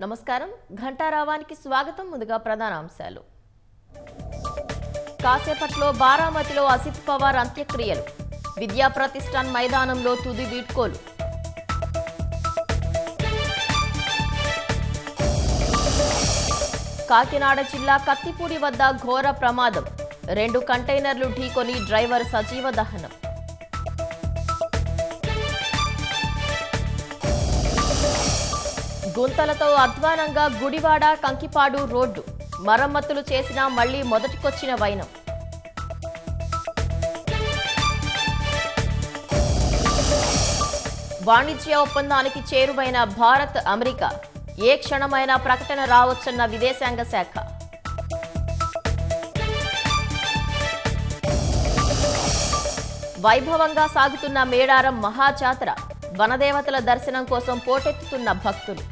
నమస్కారం ఘంటారావానికి స్వాగతం. ముందుగా ప్రధాన అంశాలు. కాసేపట్లో బారామతిలో అసిత్ పవార్ అంత్యక్రియలు. విద్యా ప్రతిష్టాన్ మైదానంలో తుది వీడ్కోలు. కాకినాడ జిల్లా కత్తిపూడి వద్ద ఘోర ప్రమాదం. 2 కంటైనర్లు ఢీకొని డ్రైవర్ సజీవ దహనం. గుంతలతో అధ్వానంగా గుడివాడ కంకిపాడు రోడ్డు. మరమ్మతులు చేసినా మళ్లీ మొదటికొచ్చిన వైనం. వాణిజ్య ఒప్పందానికి చేరువైన భారత్ అమెరికా. ఏ క్షణమైనా ప్రకటన రావచ్చన్న విదేశాంగ శాఖ. వైభవంగా సాగుతున్న మేడారం మహాజాతర. వనదేవతల దర్శనం కోసం పోటెత్తుతున్న భక్తులు.